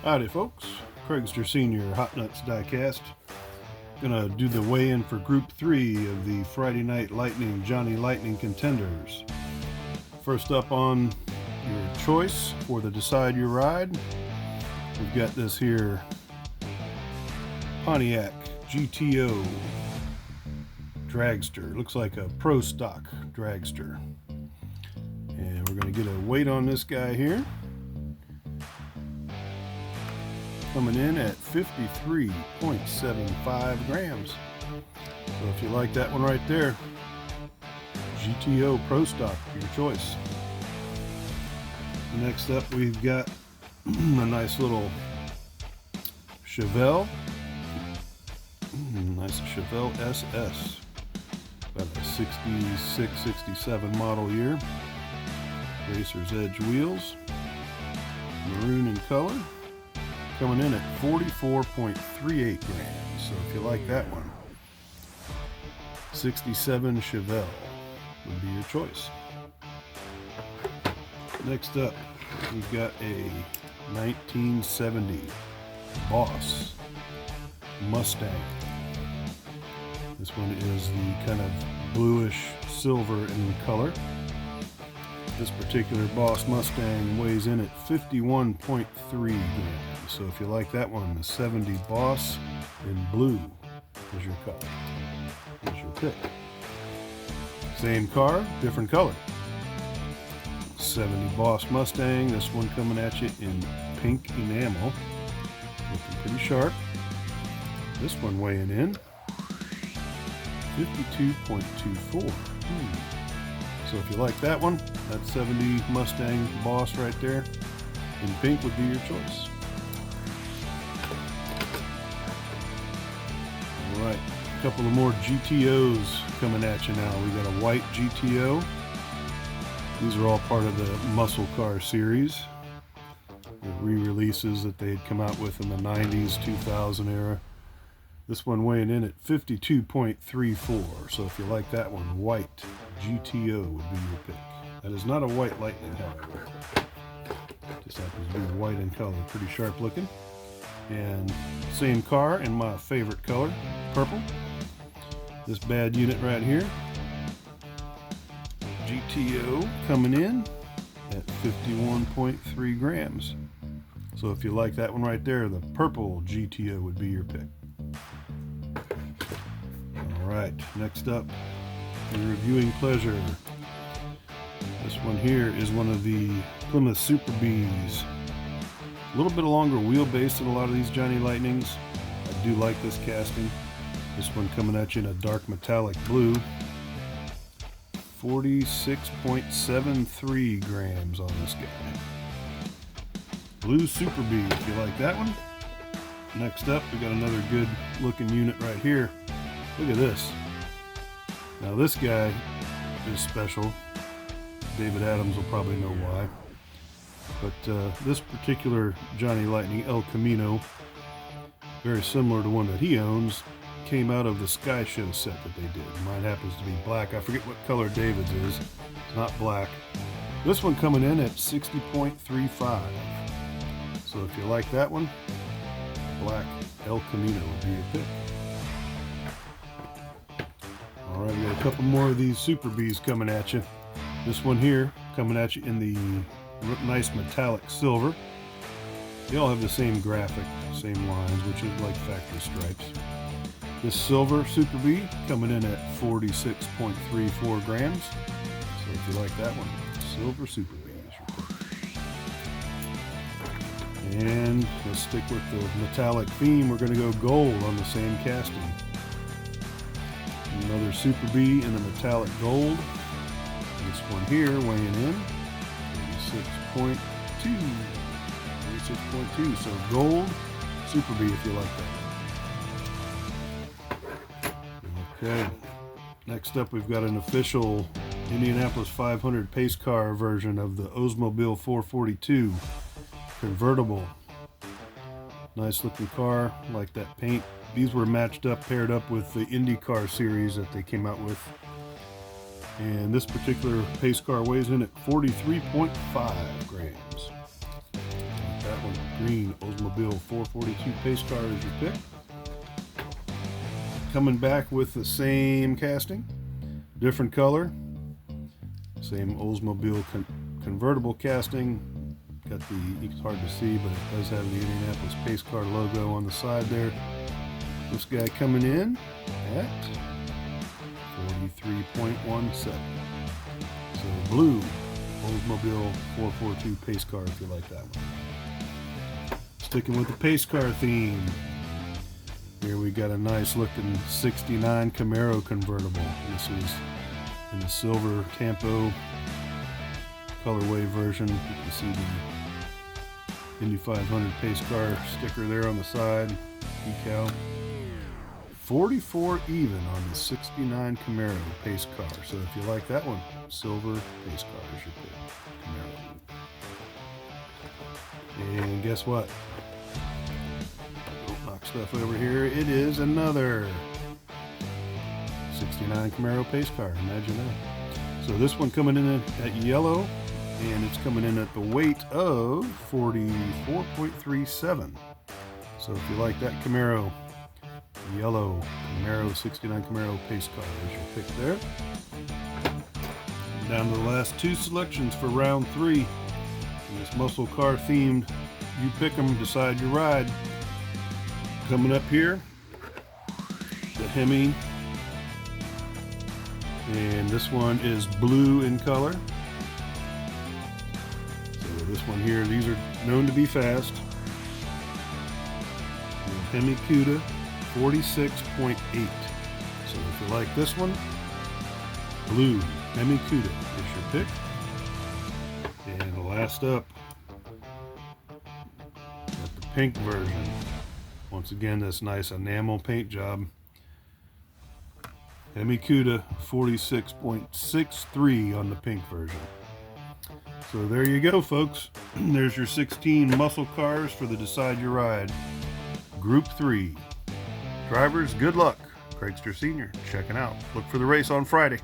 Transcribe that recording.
Howdy folks, Craigster Sr. Hot Nuts Diecast. Gonna do the weigh-in for Group 3 of the Friday Night Lightning Johnny Lightning Contenders. First up on your choice for the Decide Your Ride, we've got this here Pontiac GTO dragster. Looks like a pro stock dragster. And we're gonna get a weight on this guy here. Coming in at 53.75 grams. So if you like that one right there, GTO Pro Stock, your choice. Next up we've got a nice little Chevelle. Nice Chevelle SS. About a 66, 67 model year. Racer's Edge wheels. Maroon in color. Coming in at 44.38 grams. So if you like that one, 67 Chevelle would be your choice. Next up, we've got a 1970 Boss Mustang. This one is the kind of bluish silver in color. This particular Boss Mustang weighs in at 51.3 grams. So if you like that one, the 70 Boss in blue is your color. Is your pick. Same car, different color. 70 Boss Mustang. This one coming at you in pink enamel. Looking pretty sharp. This one weighing in 52.24. So if you like that one, that 70 Mustang Boss right there in pink would be your choice. Alright, a couple of more GTOs coming at you now. We got a white GTO. These are all part of the Muscle Car series. The re-releases that they had come out with in the 90s, 2000 era. This one weighing in at 52.34. So if you like that one, white GTO would be your pick. That is not a white Lightning, however. Just happens to be white in color. Pretty sharp looking. And same car in my favorite color, purple. This bad unit right here, GTO, coming in at 51.3 grams. So if you like that one right there, the purple GTO would be your pick. Alright, next up, your reviewing pleasure. This one here is one of the Plymouth Super Bees. A little bit longer wheelbase than a lot of these Johnny Lightnings. I do like this casting. This one coming at you in a dark metallic blue. 46.73 grams on this guy. Blue Super Bee, if you like that one. Next up, we got another good looking unit right here. Look at this. Now this guy is special. David Adams will probably know why. But this particular Johnny Lightning El Camino, very similar to one that he owns, came out of the Sky Show set that they did. Mine happens to be black. I forget what color David's is. It's not black. This one coming in at 60.35. So if you like that one, black El Camino would be your pick. Alright, we got a couple more of these Super Bees coming at you. This one here coming at you in the nice metallic silver. They all have the same graphic, same lines, which is like factory stripes. This silver Super B coming in at 46.34 grams. So if you like that one, silver Super B is your pick. And let's stick with the metallic theme. We're going to go gold on the same casting. Another Super B in the metallic gold. This one here weighing in 36.2. 36.2. So gold Super B if you like that. Okay, next up we've got an official Indianapolis 500 pace car version of the Oldsmobile 442 convertible. Nice looking car, like that paint. These were matched up, paired up with the IndyCar series that they came out with. And this particular pace car weighs in at 43.5 grams. That one, green Oldsmobile 442 pace car is your pick. Coming back with the same casting, different color, same Oldsmobile convertible casting. Got the, it's hard to see, but it does have the Indianapolis pace car logo on the side there. This guy coming in at 43.17. So blue Oldsmobile 442 pace car if you like that one. Sticking with the pace car theme. Here we got a nice looking 69 Camaro convertible. This is in the silver Tampo colorway version. You can see the Indy 500 pace car sticker there on the side, decal. 44 even on the 69 Camaro pace car. So if you like that one, silver pace car is your pick. Camaro. And guess what? Stuff over here. It is another 69 Camaro pace car. Imagine that. So this one coming in at yellow, and it's coming in at the weight of 44.37. So if you like that Camaro, yellow Camaro 69 Camaro pace car is your pick there. Down to the last two selections for round 3. And this muscle car themed. You pick them, decide your ride. Coming up here, the Hemi, and this one is blue in color. So this one here, these are known to be fast. The Hemi Cuda, 46.8. So if you like this one, blue Hemi Cuda is your pick. And last up, got the pink version. Once again, this nice enamel paint job. Hemi Cuda 46.63 on the pink version. So there you go, folks. There's your 16 muscle cars for the Decide Your Ride Group 3. Drivers, good luck. Craigster Sr. checking out. Look for the race on Friday.